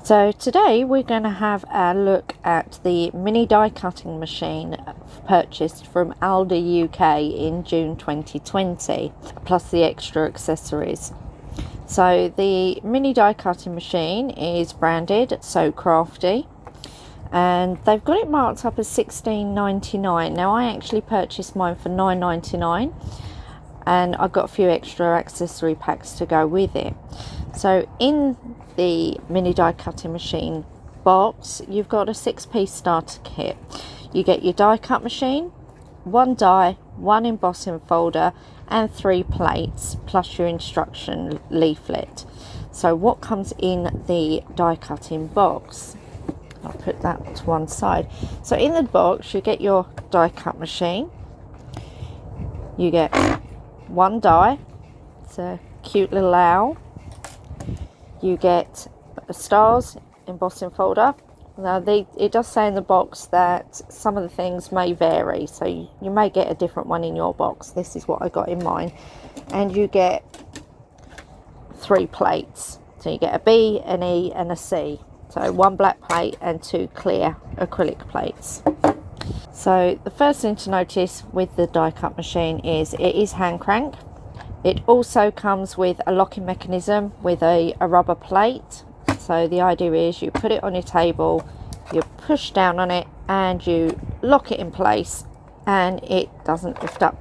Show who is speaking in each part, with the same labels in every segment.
Speaker 1: So today we're going to have a look at the mini die cutting machine purchased from Aldi UK in June 2020, plus the extra accessories. So the mini die cutting machine is branded So Crafty, and they've got it marked up as $16.99. Now I actually purchased mine for $9.99, and I got a few extra accessory packs to go with it. So in the mini die cutting machine box, you've got a 6-piece starter kit. You get your die cut machine, 1 die, 1 embossing folder, and 3 plates, plus your instruction leaflet. So what comes in the die cutting box? I'll put that to one side. So in the box you get your die cut machine, you get 1 die, it's a cute little owl. You get a stars embossing folder. Now it does say in the box that some of the things may vary, so you may get a different one in your box. This is what I got in mine. And you get 3 plates. So you get a B, an E and a C. So 1 black plate and 2 clear acrylic plates. So the first thing to notice with the die cut machine is it is hand crank. It also comes with a locking mechanism with a rubber plate. So the idea is you put it on your table, you push down on it and you lock it in place, and it doesn't lift up.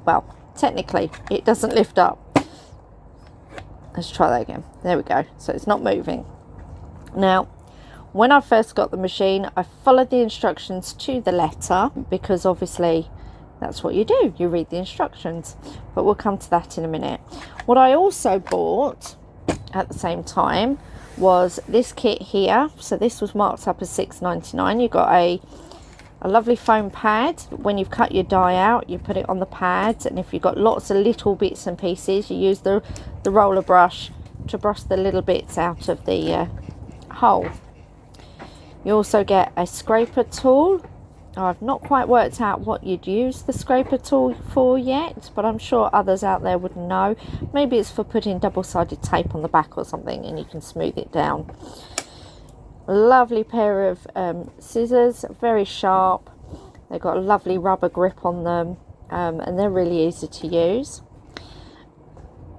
Speaker 1: Well, technically it doesn't lift up. Let's try that again. There we go. So it's not moving. Now, when I first got the machine, I followed the instructions to the letter, because obviously that's what you do, you read the instructions, but we'll come to that in a minute. What I also bought at the same time was this kit here. So this was marked up as $6.99. You got a lovely foam pad. When you've cut your die out, you put it on the pad, and if you've got lots of little bits and pieces, you use the roller brush to brush the little bits out of the hole. You also get a scraper tool. I've not quite worked out what you'd use the scraper tool for yet, but I'm sure others out there would know. Maybe it's for putting double-sided tape on the back or something and you can smooth it down. A lovely pair of scissors, very sharp. They've got a lovely rubber grip on them, and they're really easy to use.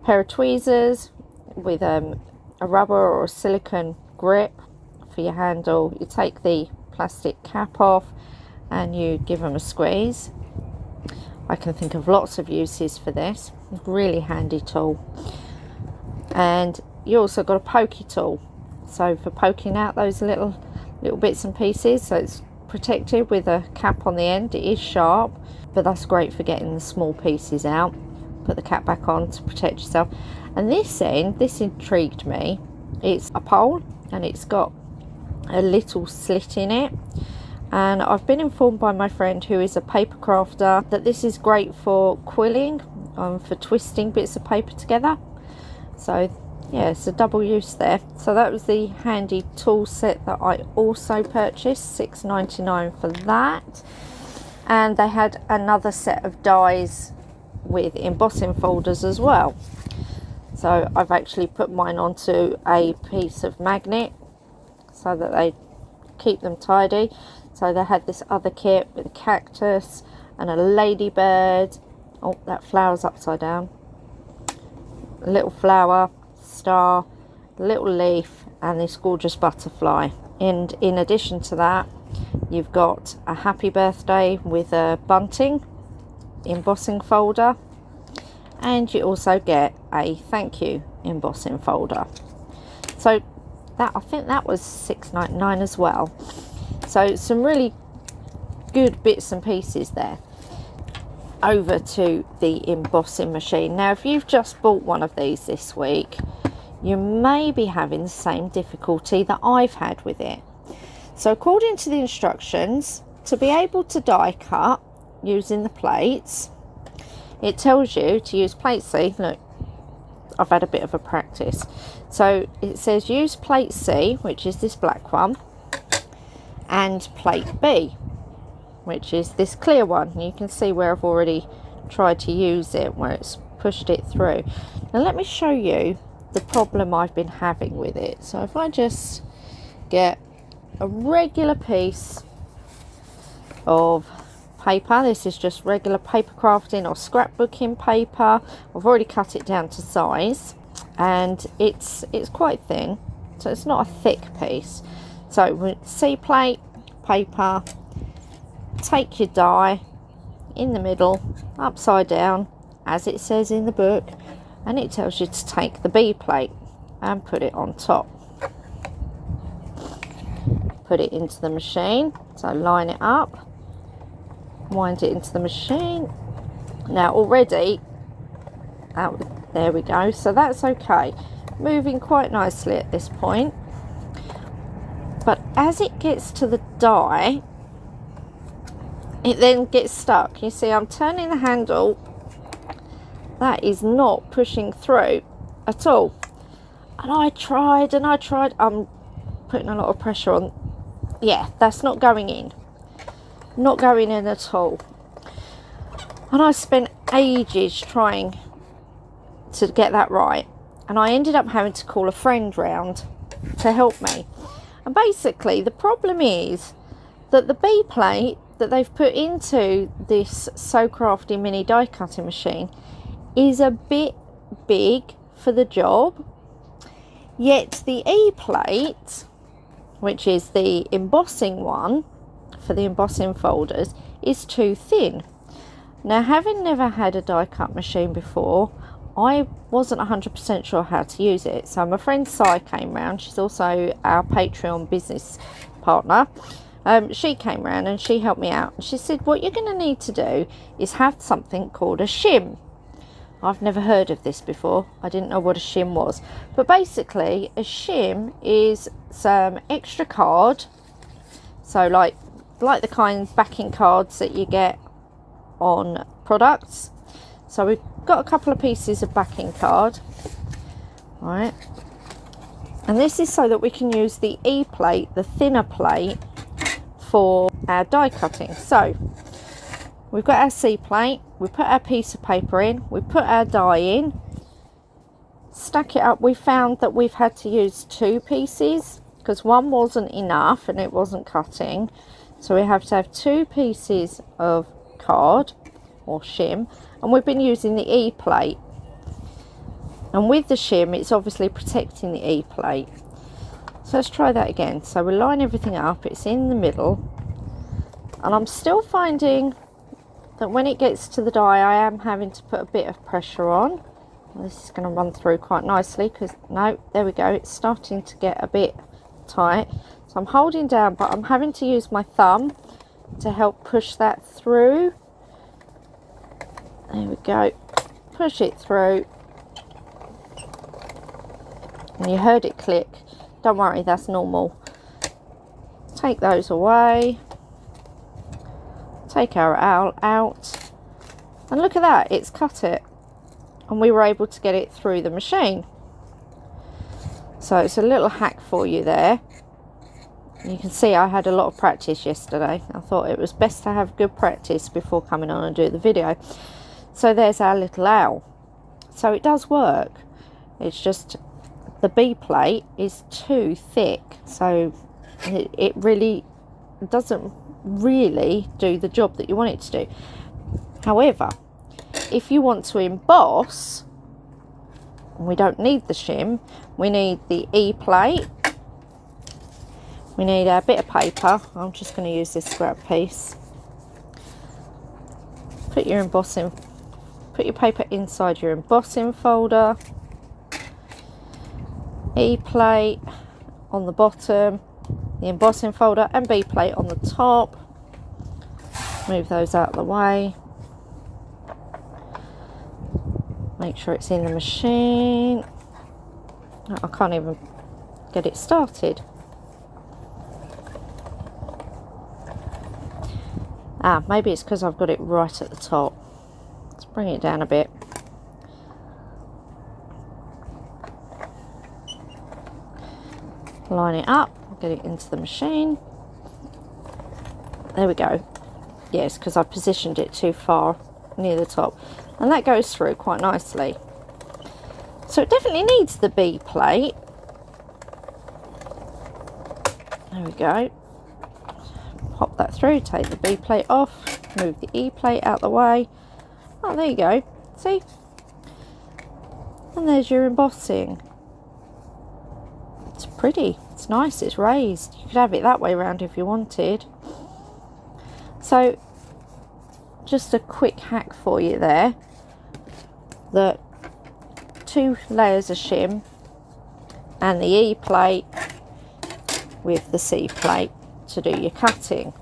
Speaker 1: Pair of tweezers with a rubber or a silicone grip for your handle. You take the plastic cap off and you give them a squeeze. I can think of lots of uses for this. Really handy tool. And you also got a pokey tool, so for poking out those little bits and pieces. So it's protected with a cap on the end. It is sharp, but that's great for getting the small pieces out. Put the cap back on to protect yourself. And this end, this intrigued me. It's a pole and it's got a little slit in it. And I've been informed by my friend who is a paper crafter that this is great for quilling, for twisting bits of paper together. So yeah, it's a double use there. So that was the handy tool set that I also purchased, $6.99 for that. And they had another set of dies with embossing folders as well. So I've actually put mine onto a piece of magnet so that they keep them tidy. So they had this other kit with a cactus and a ladybird. Oh, that flower's upside down. A little flower, star, little leaf, and this gorgeous butterfly. And in addition to that, you've got a happy birthday with a bunting embossing folder, and you also get a thank you embossing folder. So that, I think that was $6.99 as well. So some really good bits and pieces there. Over to the embossing machine. Now, if you've just bought one of these this week, you may be having the same difficulty that I've had with it. So according to the instructions, to be able to die cut using the plates, it tells you to use plate C. Look, I've had a bit of a practice. So it says use plate C, which is this black one, and plate B, which is this clear one. You can see where I've already tried to use it, where it's pushed it through. Now let me show you the problem I've been having with it. So if I just get a regular piece of paper. This is just regular paper crafting or scrapbooking paper. I've already cut it down to size, and it's quite thin, so it's not a thick piece. So with C plate paper, take your die in the middle, upside down, as it says in the book, and it tells you to take the B plate and put it on top. Put it into the machine, so line it up, wind it into the machine. Now already out, there we go, so that's okay, moving quite nicely at this point. But as it gets to the die, it then gets stuck. You see, I'm turning the handle, that is not pushing through at all. And I tried and I tried, I'm putting a lot of pressure on. Yeah, that's not going in. Not going in at all. And I spent ages trying to get that right. And I ended up having to call a friend round to help me. And basically, the problem is that the B plate that they've put into this So Crafty mini die cutting machine is a bit big for the job. Yet the E plate, which is the embossing one for the embossing folders, is too thin. Now, having never had a die cut machine before, I wasn't 100% sure how to use it. So my friend Si came round. She's also our Patreon business partner. She came round and she helped me out. And she said, what you're going to need to do is have something called a shim. I've never heard of this before. I didn't know what a shim was. But basically, a shim is some extra card. So like the kind of backing cards that you get on products. So we've got a couple of pieces of backing card, right? And this is so that we can use the E plate, the thinner plate, for our die cutting. So we've got our C plate, we put our piece of paper in, we put our die in, stack it up. We found that we've had to use two pieces because one wasn't enough and it wasn't cutting. So we have to have two pieces of card or shim, and we've been using the E plate, and with the shim it's obviously protecting the E plate. So let's try that again. So we line everything up, it's in the middle, and I'm still finding that when it gets to the die I am having to put a bit of pressure on. This is going to run through quite nicely because no, there we go, it's starting to get a bit tight. So I'm holding down, but I'm having to use my thumb to help push that through. There we go, push it through, and you heard it click. Don't worry, that's normal. Take those away, take our out, and look at that, it's cut it, and we were able to get it through the machine. So it's a little hack for you there. You can see I had a lot of practice yesterday. I thought it was best to have good practice before coming on and do the video. So there's our little owl. So it does work. It's just the B plate is too thick. So it really doesn't really do the job that you want it to do. However, if you want to emboss, we don't need the shim. We need the E plate. We need a bit of paper. I'm just going to use this scrap piece. Put your paper inside your embossing folder. E plate on the bottom, the embossing folder, and B plate on the top. Move those out of the way. Make sure it's in the machine. I can't even get it started. Maybe it's because I've got it right at the top. Let's bring it down a bit. Line it up, get it into the machine. There we go. Yes, because I positioned it too far near the top. And that goes through quite nicely. So it definitely needs the B plate. There we go. Pop that through, take the B plate off, move the E plate out the way. Oh, there you go. See? And there's your embossing. It's pretty. It's nice. It's raised. You could have it that way around if you wanted. So, just a quick hack for you there. The 2 layers of shim and the E plate with the C plate to do your cutting.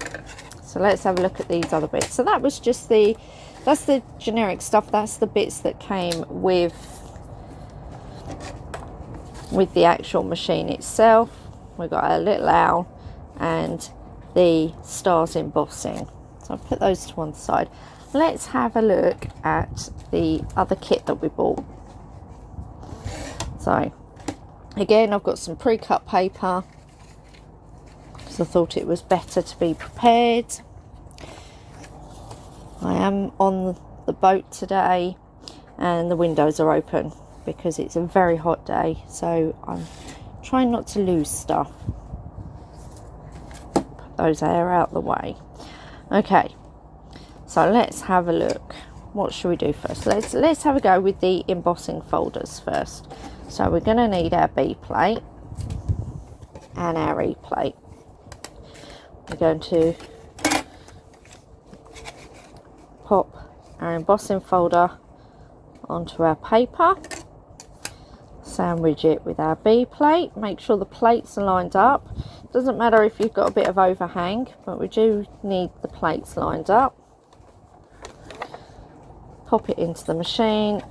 Speaker 1: So let's have a look at these other bits. So that was just that's the generic stuff. That's the bits that came with the actual machine itself. We've got a little owl and the stars embossing. So I'll put those to one side. Let's have a look at the other kit that we bought. So again, I've got some pre-cut paper because I thought it was better to be prepared. I am on the boat today and the windows are open because it's a very hot day, so I'm trying not to lose stuff. Put those air out the way. Okay, so let's have a look. What should we do first? Let's have a go with the embossing folders first. So we're going to need our B plate and our E plate. We're going to pop our embossing folder onto our paper, sandwich it with our B plate, make sure the plates are lined up. Doesn't matter if you've got a bit of overhang, but we do need the plates lined up. Pop it into the machine,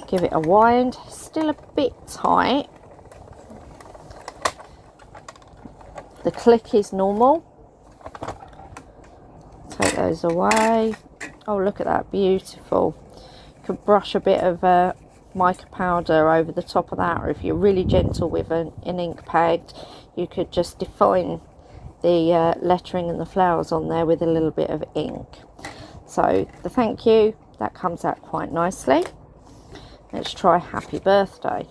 Speaker 1: give it a wind. Still a bit tight. The click is normal. Take those away. Oh, look at that, beautiful. You could brush a bit of mica powder over the top of that, or if you're really gentle with an ink pad, you could just define the lettering and the flowers on there with a little bit of ink. So the thank you, that comes out quite nicely. Let's try happy birthday.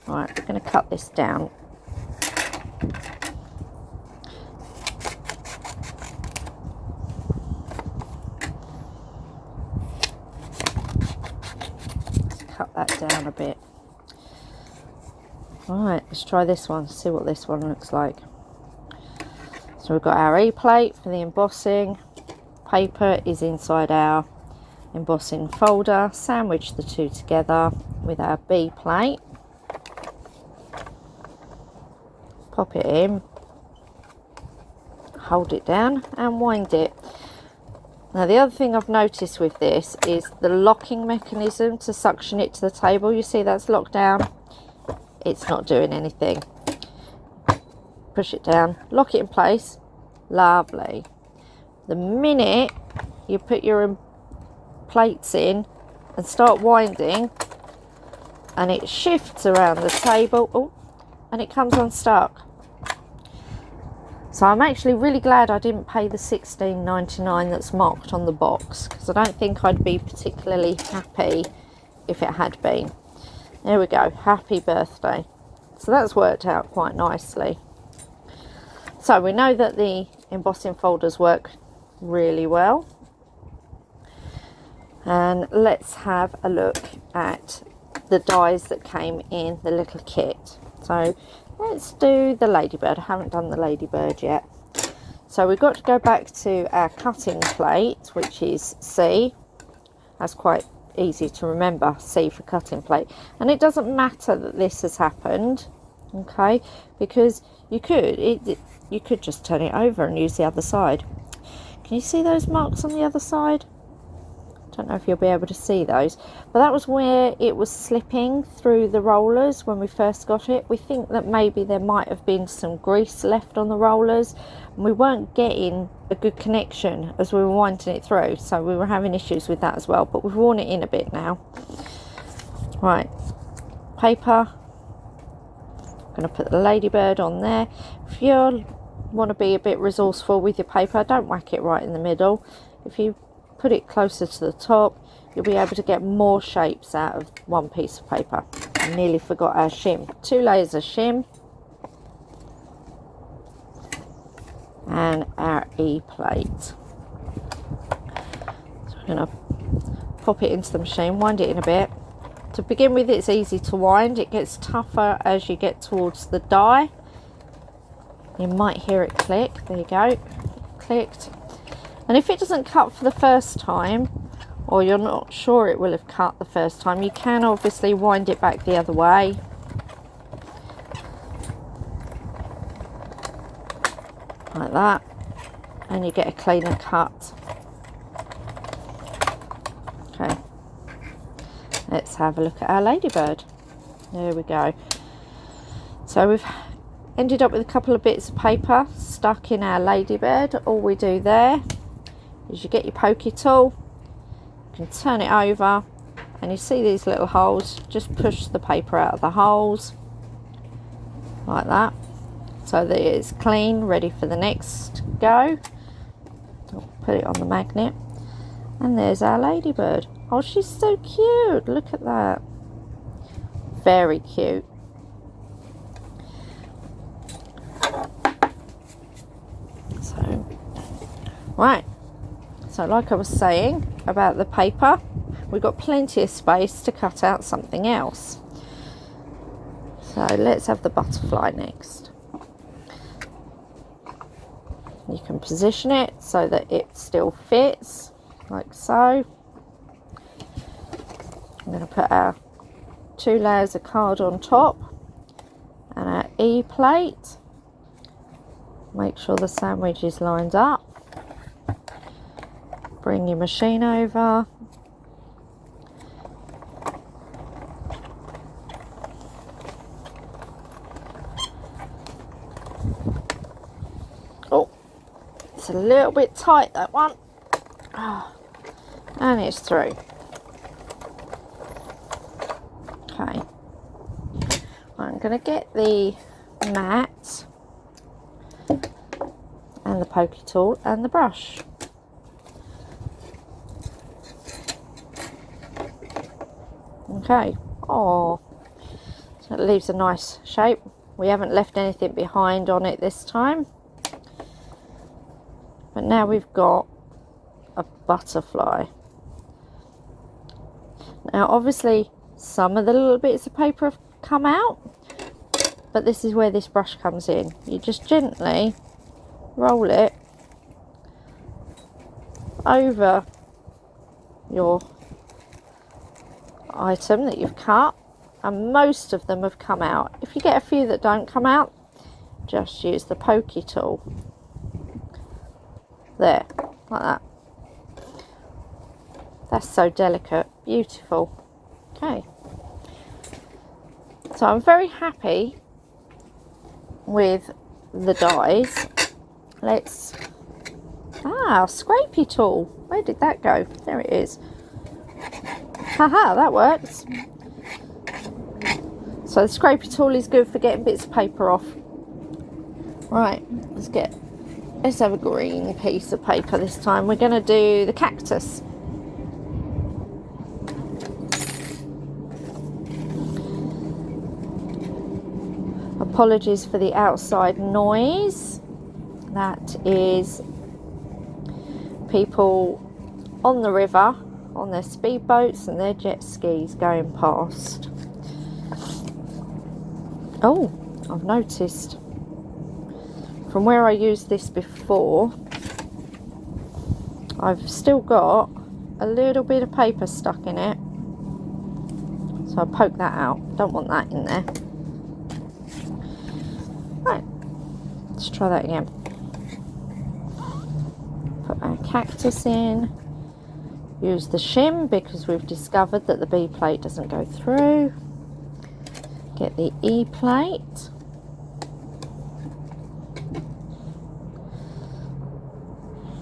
Speaker 1: Right, we're going to cut this down. Cut that down a bit. Right, let's try this one, see what this one looks like. So we've got our E plate for the embossing. Paper is inside our embossing folder. Sandwich the two together with our B plate. Pop it in. Hold it down and wind it. Now the other thing I've noticed with this is the locking mechanism to suction it to the table. You see that's locked down. It's not doing anything. Push it down, lock it in place. Lovely. The minute you put your plates in and start winding, and it shifts around the table, and it comes unstuck. So I'm actually really glad I didn't pay the $16.99 that's marked on the box, because I don't think I'd be particularly happy if it had been. There we go, happy birthday. So that's worked out quite nicely. So we know that the embossing folders work really well. And let's have a look at the dies that came in the little kit. So let's do the ladybird. I haven't done the ladybird yet. So we've got to go back to our cutting plate, which is C. That's quite easy to remember, C for cutting plate. And it doesn't matter that this has happened, okay, because you could just turn it over and use the other side. Can you see those marks on the other side? Don't know if you'll be able to see those, but that was where it was slipping through the rollers when we first got it. We think that maybe there might have been some grease left on the rollers, and we weren't getting a good connection as we were winding it through, so we were having issues with that as well, but we've worn it in a bit now. Right, paper. I'm going to put the ladybird on there. If you want to be a bit resourceful with your paper, don't whack it right in the middle. If you put it closer to the top, you'll be able to get more shapes out of one piece of paper. I nearly forgot our shim. 2 layers of shim. and our E-plate. So we're going to pop it into the machine, wind it in a bit. To begin with, it's easy to wind. It gets tougher as you get towards the die. You might hear it click. There you go, it clicked. And if it doesn't cut for the first time, or you're not sure it will have cut the first time, you can obviously wind it back the other way. Like that, and you get a cleaner cut. Okay, let's have a look at our ladybird. There we go. So we've ended up with a couple of bits of paper stuck in our ladybird. All we do there is you get your pokey tool, you can turn it over, and you see these little holes. Just push the paper out of the holes like that, so that it's clean, ready for the next go. I'll put it on the magnet, and there's our ladybird. Oh, she's so cute, look at that, very cute. So, right, so like I was saying about the paper, we've got plenty of space to cut out something else. So let's have the butterfly next. You can position it so that it still fits, like so. I'm going to put our 2 layers of card on top and our E-plate. Make sure the sandwich is lined up. Bring your machine over. Oh, it's a little bit tight, that one. Oh, and it's through. Okay, I'm going to get the mat and the pokey tool and the brush. Okay, oh, so it leaves a nice shape. We haven't left anything behind on it this time. But now we've got a butterfly. Now obviously some of the little bits of paper have come out, but this is where this brush comes in. You just gently roll it over your item that you've cut, and most of them have come out. If you get a few that don't come out, just use the pokey tool. There, like that. That's so delicate, beautiful. Okay, so I'm very happy with the dies. Let's scrapey tool, where did that go? There it is. Haha, that works. So the scrapey tool is good for getting bits of paper off. Right, let's have a green piece of paper this time. We're going to do the cactus. Apologies for the outside noise. That is people on the river on their speedboats and their jet skis going past. Oh, I've noticed from where I used this before, I've still got a little bit of paper stuck in it, so I'll poke that out. Don't want that in there. Right, let's try that again. Put our cactus in. Use the shim because we've discovered that the B plate doesn't go through. Get the E plate.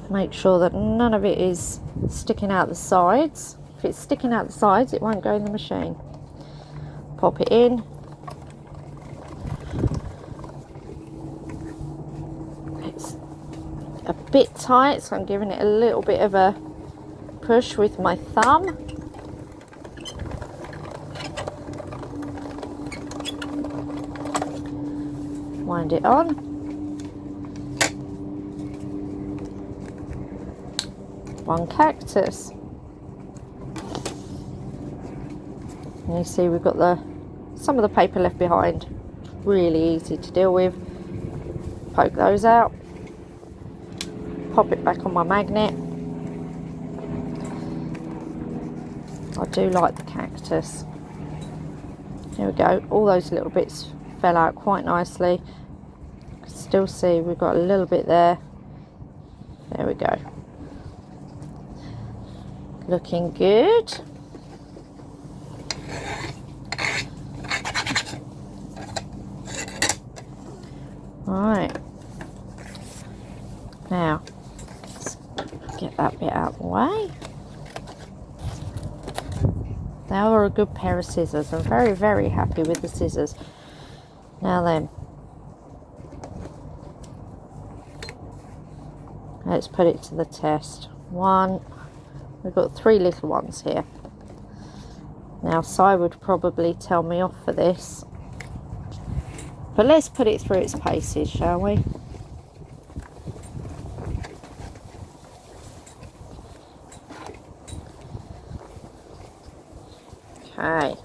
Speaker 1: Make sure that none of it is sticking out the sides. If it's sticking out the sides, it won't go in the machine. Pop it in. It's a bit tight, so I'm giving it a little bit of a push with my thumb. Wind it on. one cactus. And you see we've got some of the paper left behind. Really easy to deal with. Poke those out. Pop it back on my magnet. I do like the cactus. Here we go. All those little bits fell out quite nicely. You can still see we've got a little bit there. There we go. Looking good. Right. Now, let's get that bit out of the way. They are a good pair of scissors. I'm very, very happy with the scissors. Now then, let's put it to the test. We've got 3 little ones here. Now, Si would probably tell me off for this, but let's put it through its paces, shall we? Okay.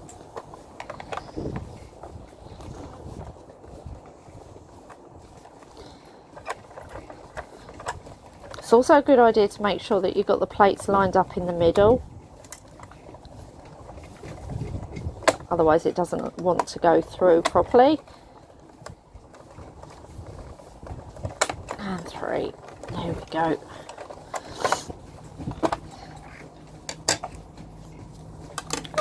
Speaker 1: It's also a good idea to make sure that you've got the plates lined up in the middle. Otherwise it doesn't want to go through properly. And 3. There we go.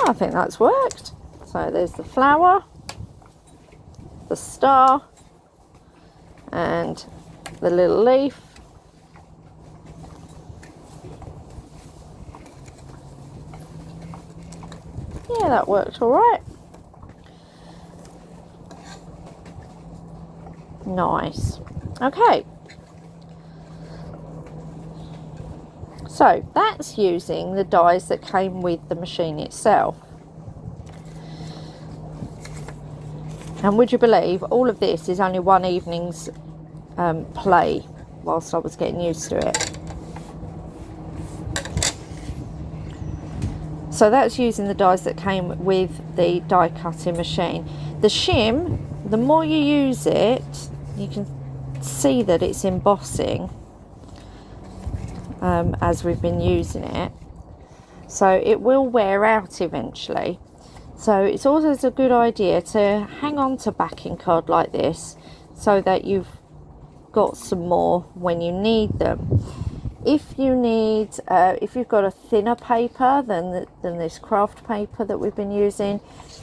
Speaker 1: I think that's worked. So there's the flower, the star, and the little leaf. Yeah, that worked all right. Nice. Okay. So that's using the dies that came with the machine itself. And would you believe all of this is only one evening's play whilst I was getting used to it. So that's using the dies that came with the die cutting machine. The shim, the more you use it, you can see that it's embossing as we've been using it. So it will wear out eventually. So it's always a good idea to hang on to backing card like this so that you've got some more when you need them. If you need, if you've got a thinner paper than this craft paper that we've been using,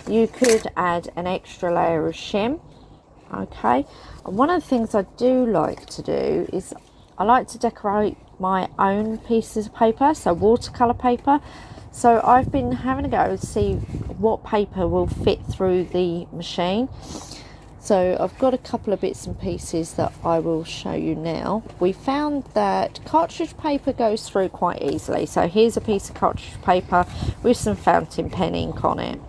Speaker 1: you could add an extra layer of shim. Okay, and one of the things I do like to do is I like to decorate my own pieces of paper, so watercolor paper. So I've been having a go to see what paper will fit through the machine. So I've got a couple of bits and pieces that I will show you now. We found that cartridge paper goes through quite easily. So here's a piece of cartridge paper with some fountain pen ink on it.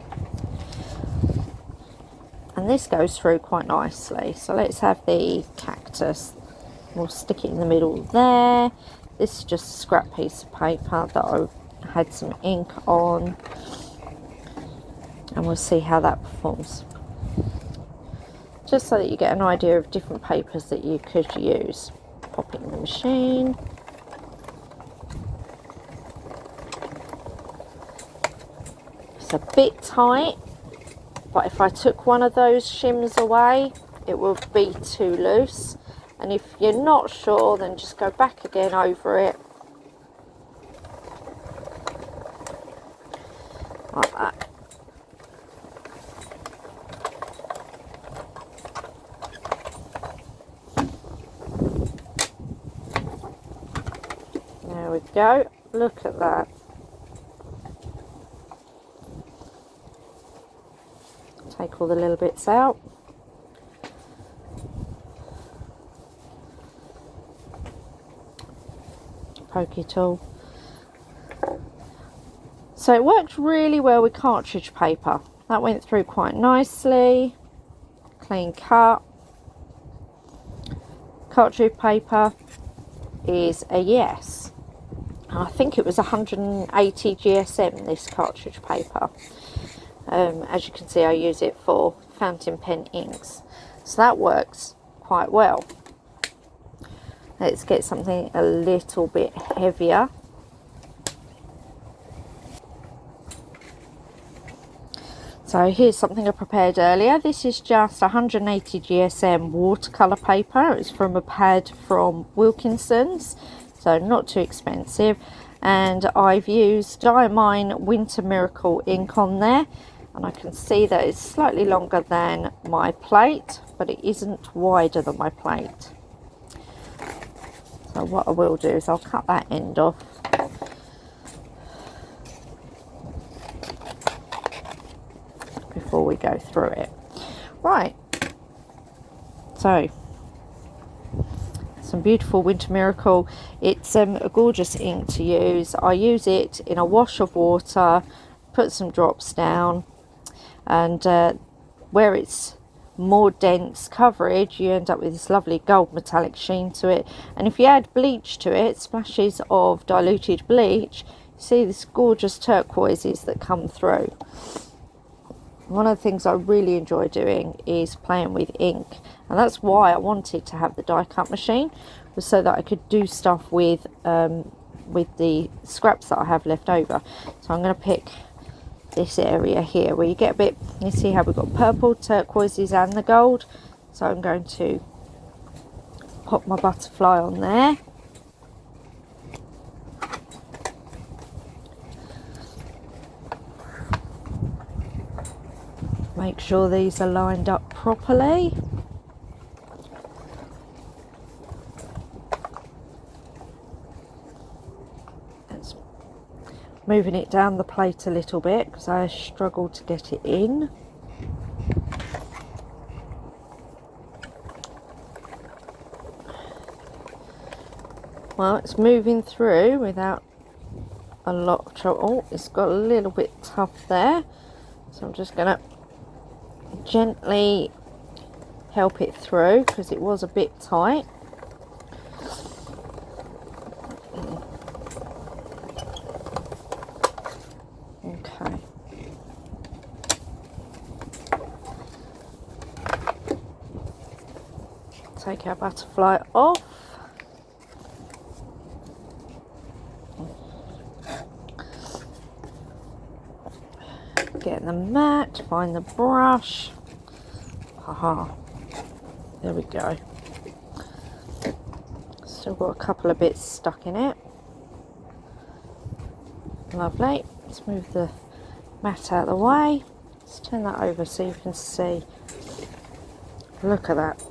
Speaker 1: And this goes through quite nicely. So let's have the cactus. We'll stick it in the middle there. This is just a scrap piece of paper that I had some ink on. And we'll see how that performs. Just so that you get an idea of different papers that you could use. Pop it in the machine. It's a bit tight, but if I took one of those shims away, it would be too loose. And if you're not sure, then just go back again over it. Like that. There we go. Look at that. Take all the little bits out. Pokey tool. So it worked really well with cartridge paper. That went through quite nicely. Clean cut. Cartridge paper is a yes. And I think it was 180 GSM, this cartridge paper. As you can see, I use it for fountain pen inks, so that works quite well. Let's get something a little bit heavier. So here's something I prepared earlier. This is just 180 GSM watercolor paper. It's from a pad from Wilkinson's, so not too expensive. And I've used Diamine Winter Miracle ink on there. And I can see that it's slightly longer than my plate, but it isn't wider than my plate. So what I will do is I'll cut that end off. Before we go through it. Right, so some beautiful Winter Miracle. It's a gorgeous ink to use. I use it in a wash of water, put some drops down, and where it's more dense coverage, you end up with this lovely gold metallic sheen to it. And if you add bleach to it, splashes of diluted bleach, you see this gorgeous turquoises that come through. One of the things I really enjoy doing is playing with ink, and that's why I wanted to have the die cut machine, was so that I could do stuff with the scraps that I have left over. So I'm going to pick this area here where you get a bit, you see how we've got purple, turquoises and the gold. So I'm going to pop my butterfly on there. Make sure these are lined up properly. It's moving it down the plate a little bit because I struggled to get it in. Well, it's moving through without a lot of trouble. Oh, it's got a little bit tough there, so I'm just going to gently help it through because it was a bit tight. Okay. Take our butterfly off. Get the mat, find the brush. Aha, there we go. Still got a couple of bits stuck in it. Lovely. Let's move the mat out of the way. Let's turn that over so you can see. Look at that.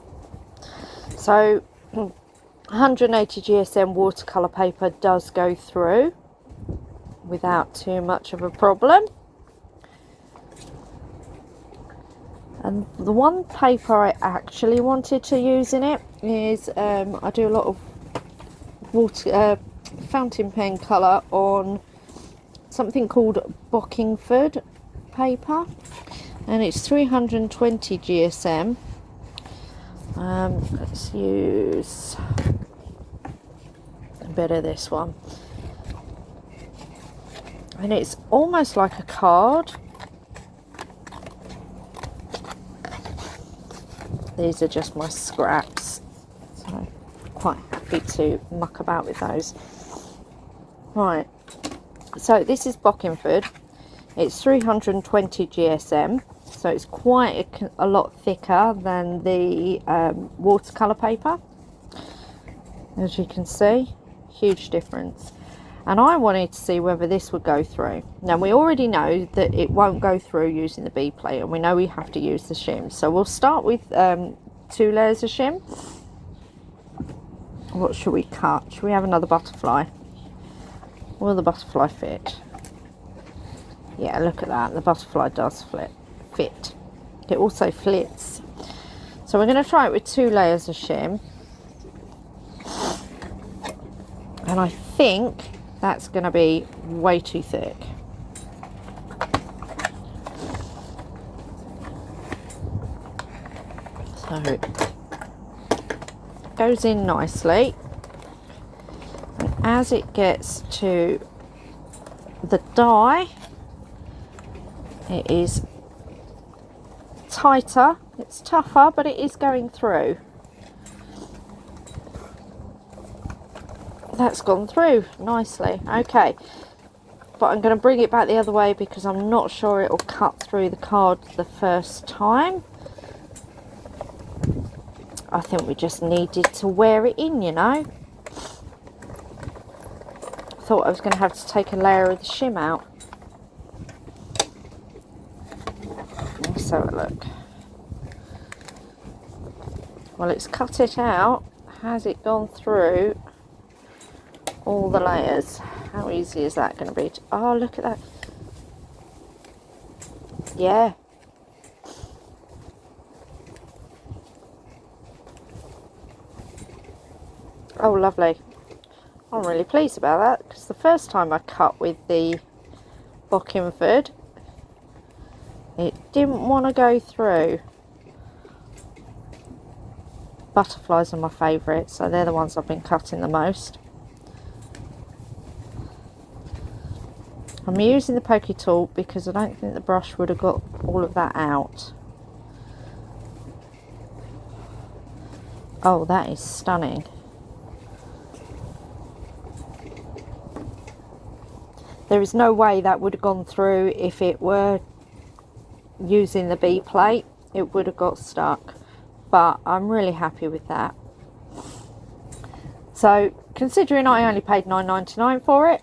Speaker 1: So 180 GSM watercolor paper does go through without too much of a problem. And the one paper I actually wanted to use in it is I do a lot of water fountain pen colour on something called Bockingford paper, and it's 320 GSM. Let's use a bit of this one, and it's almost like a card. These are just my scraps, so I'm quite happy to muck about with those. Right, so this is Bockingford. It's 320 GSM, so it's quite a lot thicker than the watercolour paper. As you can see, huge difference. And I wanted to see whether this would go through. Now we already know that it won't go through using the B plate, and we know we have to use the shim. So we'll start with 2 layers of shim. What should we cut? Should we have another butterfly? Will the butterfly fit? Yeah, look at that. The butterfly does fit. It also flits. So we're going to try it with 2 layers of shim. And I think that's going to be way too thick. So it goes in nicely. And as it gets to the die, it is tighter, it's tougher, but it is going through. That's gone through nicely. Okay, but I'm going to bring it back the other way because I'm not sure it will cut through the card the first time. I think we just needed to wear it in, you know. Thought I was going to have to take a layer of the shim out. Let's have a look. Well, it's cut it out. Has it gone through all the layers? How easy is that going to be? Oh, look at that. Yeah. Oh, lovely. I'm really pleased about that because the first time I cut with the Bockingford, it didn't want to go through. Butterflies are my favourite, so they're the ones I've been cutting the most. I'm using the pokey tool because I don't think the brush would have got all of that out. Oh, that is stunning. There is no way that would have gone through if it were using the B plate. It would have got stuck, but I'm really happy with that. So considering I only paid £9.99 for it,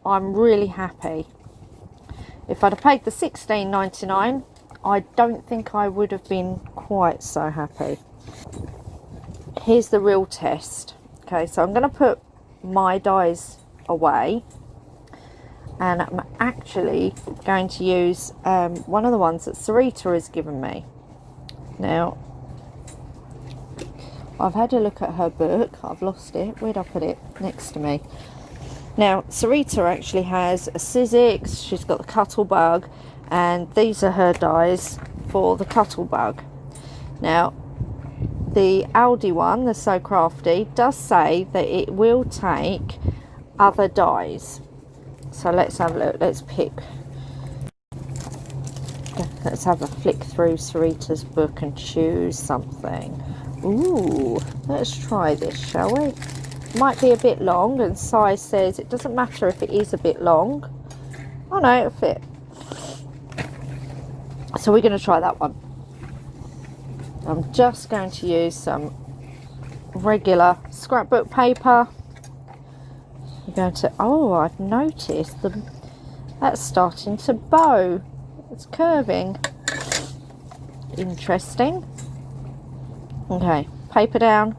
Speaker 1: I'm really happy. If I'd have paid the £16.99, I don't think I would have been quite so happy. Here's the real test. Okay, so I'm going to put my dies away, and I'm actually going to use one of the ones that Sarita has given me. Now, I've had a look at her book. I've lost it. Where'd I put it? Next to me. Now, Sarita actually has a Sizzix, she's got the Cuttlebug, and these are her dies for the Cuttlebug. Now, the Aldi one, the So Crafty, does say that it will take other dies. So let's have a look. Let's pick. Let's have a flick through Sarita's book and choose something. Ooh, let's try this, shall we? Might be a bit long, and size says it doesn't matter if it is a bit long. Oh no, it'll fit. So we're going to try that one. I'm just going to use some regular scrapbook paper. We're going to, oh, I've noticed that's starting to bow. It's curving. Interesting. Okay, paper down.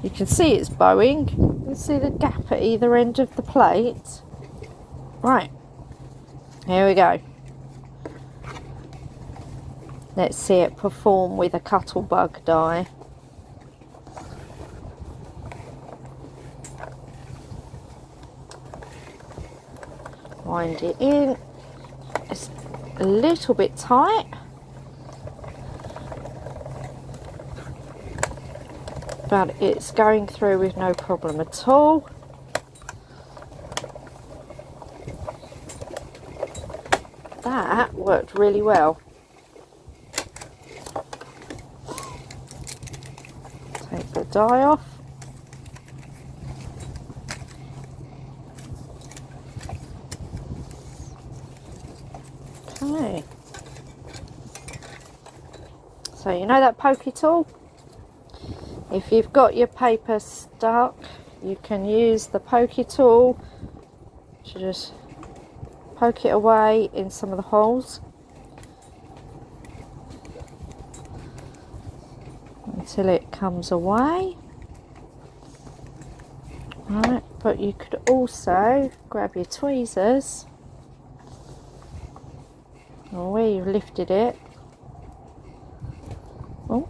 Speaker 1: You can see it's bowing. You can see the gap at either end of the plate. Right, here we go. Let's see it perform with a Cuttlebug die. Wind it in. It's a little bit tight, but it's going through with no problem at all. That worked really well. Take the die off. Okay. So you know that pokey tool? If you've got your paper stuck, you can use the pokey tool to just poke it away in some of the holes until it comes away. Right, but you could also grab your tweezers, or where you've lifted it. Oh.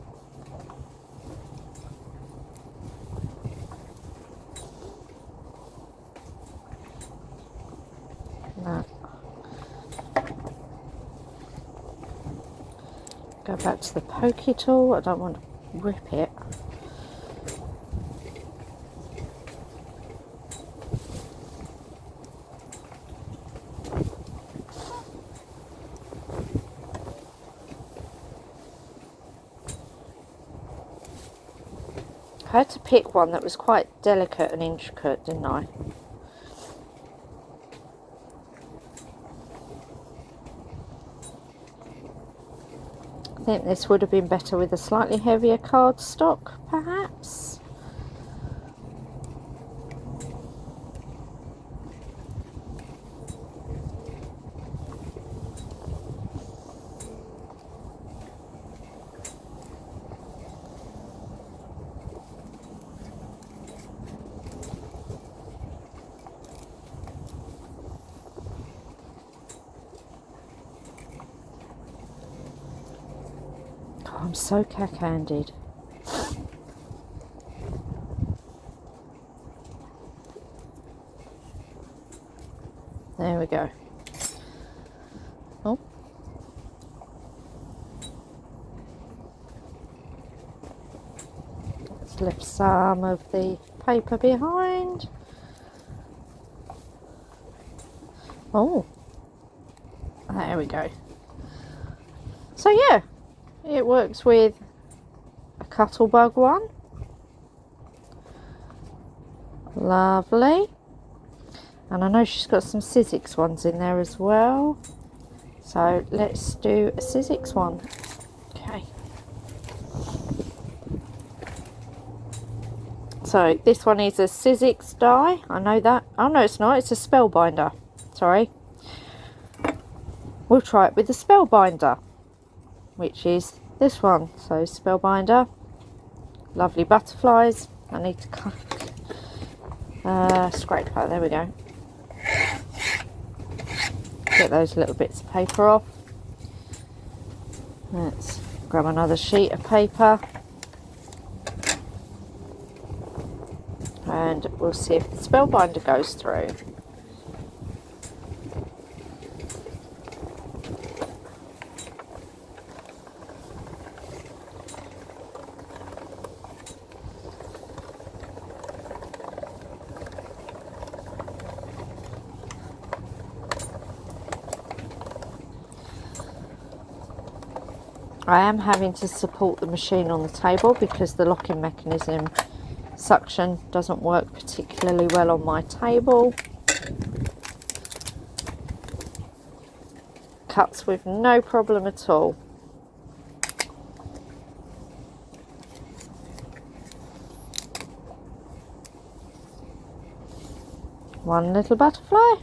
Speaker 1: That. Go back to the pokey tool. I don't want to rip it. I had to pick one that was quite delicate and intricate, didn't I? I think this would have been better with a slightly heavier cardstock, perhaps. I'm so cack-handed. There we go. Oh. Let's lift some of the paper behind. Oh. There we go. So yeah. It works with a Cuttlebug one. Lovely. And I know she's got some Sizzix ones in there as well. So let's do a Sizzix one. Okay. So this one is a Sizzix die. I know that. Oh no, it's not. It's a Spellbinder. Sorry. We'll try it with the Spellbinder, which is this one. So Spellbinder, lovely butterflies. I need to cut, scrape that. There we go. Get those little bits of paper off. Let's grab another sheet of paper and we'll see if the Spellbinder goes through. I am having to support the machine on the table because the locking mechanism suction doesn't work particularly well on my table. Cuts with no problem at all. One little butterfly.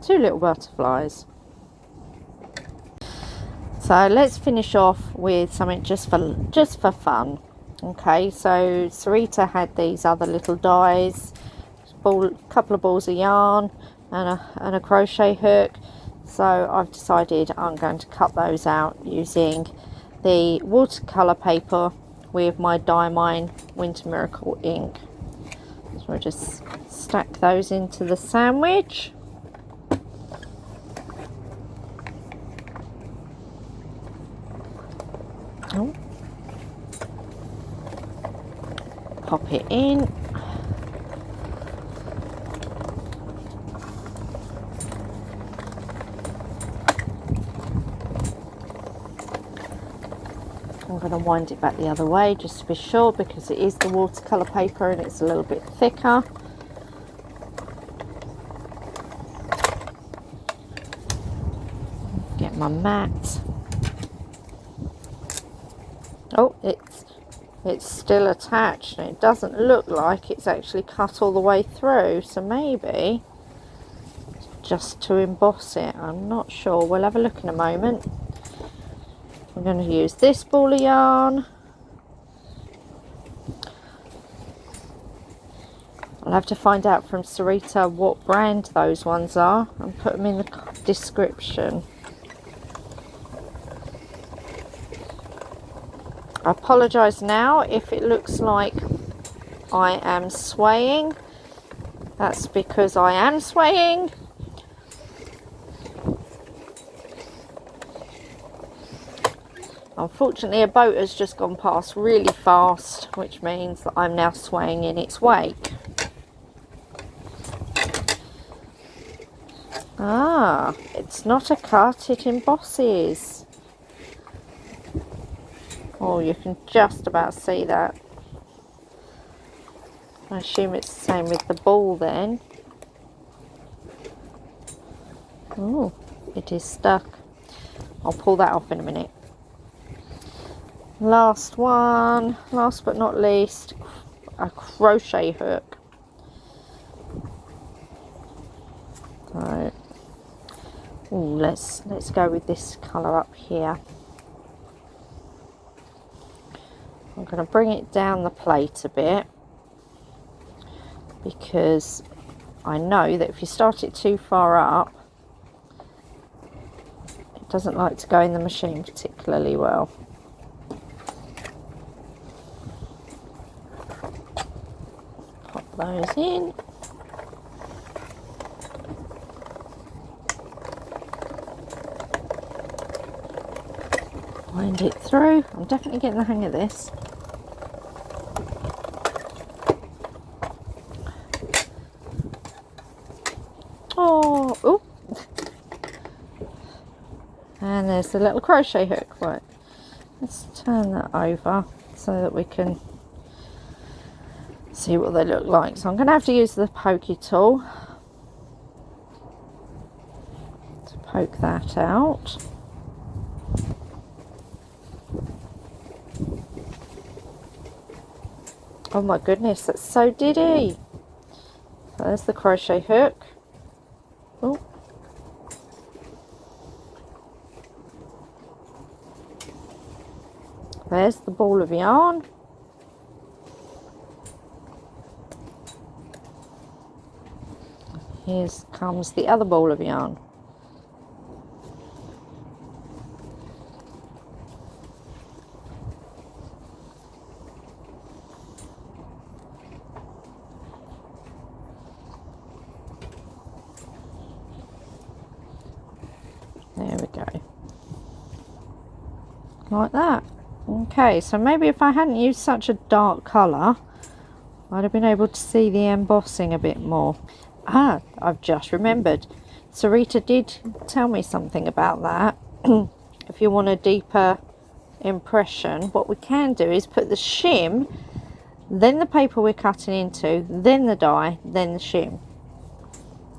Speaker 1: Two little butterflies. So let's finish off with something just for fun. Okay, so Sarita had these other little dies, couple of balls of yarn and a crochet hook. So I've decided I'm going to cut those out using the watercolor paper with my Diamine Winter Miracle ink. So we'll just stack those into the sandwich. Oh. Pop it in. I'm going to wind it back the other way just to be sure, because it is the watercolor paper and it's a little bit thicker. Get my mat. Oh, it's still attached and it doesn't look like it's actually cut all the way through, so maybe just to emboss it. I'm not sure. We'll have a look in a moment. I'm going to use this ball of yarn. I'll have to find out from Sarita what brand those ones are and put them in the description. I apologise now if it looks like I am swaying. That's because I am swaying. Unfortunately, a boat has just gone past really fast, which means that I'm now swaying in its wake. Ah, it's not a cut, it embosses. Oh, you can just about see that. I assume it's the same with the ball then. Oh, it is stuck. I'll pull that off in a minute. Last one, last but not least, a crochet hook. So, ooh, let's go with this colour up here. I'm going to bring it down the plate a bit, because I know that if you start it too far up, it doesn't like to go in the machine particularly well. Pop those in. Wind it through. I'm definitely getting the hang of this. Oh, and there's the little crochet hook. Right, let's turn that over so that we can see what they look like. So I'm going to have to use the pokey tool to poke that out. Oh my goodness, that's so diddy. So there's the crochet hook. Oh. There's the ball of yarn. Here comes the other ball of yarn. There we go. Like that. Okay, so maybe if I hadn't used such a dark colour, I'd have been able to see the embossing a bit more. Ah, I've just remembered. Sarita did tell me something about that. If you want a deeper impression, what we can do is put the shim, then the paper we're cutting into, then the die, then the shim.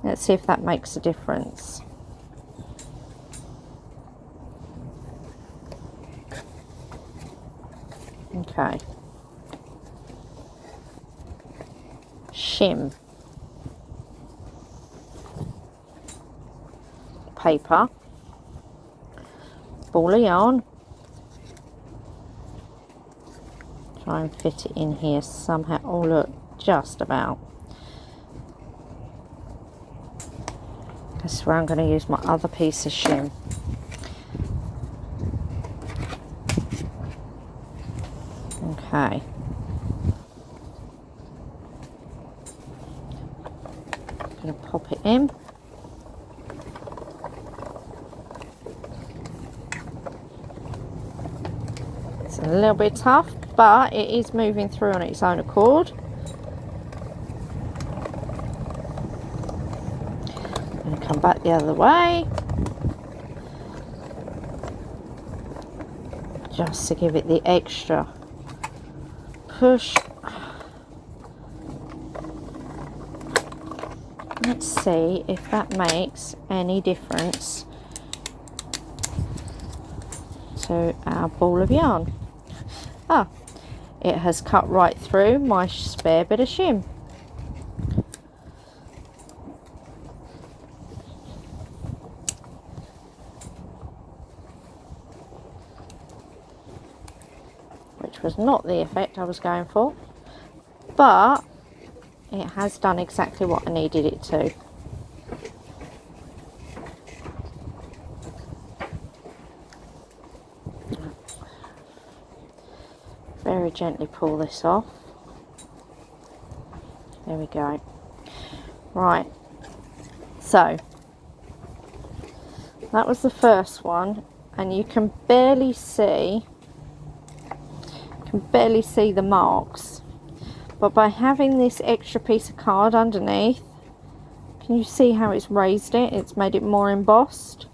Speaker 1: Let's see if that makes a difference. Okay. Shim. Paper. Ball of yarn. Try and fit it in here somehow. Oh look, just about. That's where I'm going to use my other piece of shim. Okay. I'm going to pop it in. It's a little bit tough, but it is moving through on its own accord. I'm going to come back the other way. Just to give it the extra push. Let's see if that makes any difference to our ball of yarn. Ah, it has cut right through my spare bit of shim. Which was not the effect I was going for, but it has done exactly what I needed it to. Very gently pull this off. There we go. Right, so that was the first one, and you can barely see the marks, but by having this extra piece of card underneath, Can you see how it's raised it? It's made it more embossed.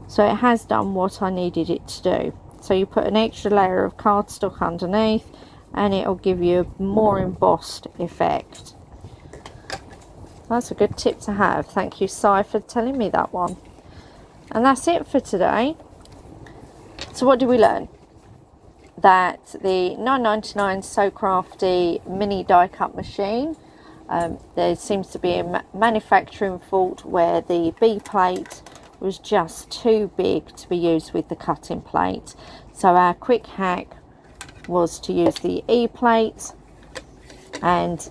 Speaker 1: So it has done what I needed it to do. So you put an extra layer of cardstock underneath and it'll give you a more embossed effect. That's a good tip to have. Thank you, Si, for telling me that one. And that's it for today. So what did we learn? That the $9.99 So Crafty mini die cut machine, there seems to be a manufacturing fault where the B plate was just too big to be used with the cutting plate. So our quick hack was to use the E plate and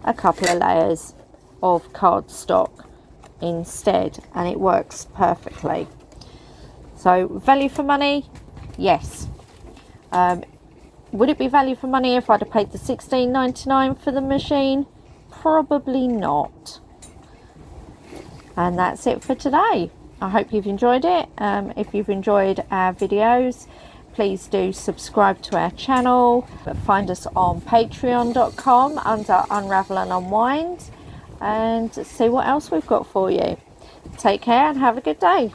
Speaker 1: a couple of layers of cardstock instead, and it works perfectly. So value for money, yes. Would it be value for money if I'd have paid the $16.99 for the machine? Probably not. And that's it for today. I hope you've enjoyed it. If you've enjoyed our videos, please do subscribe to our channel. Find us on patreon.com under Unravel and Unwind, and see what else we've got for you. Take care and have a good day.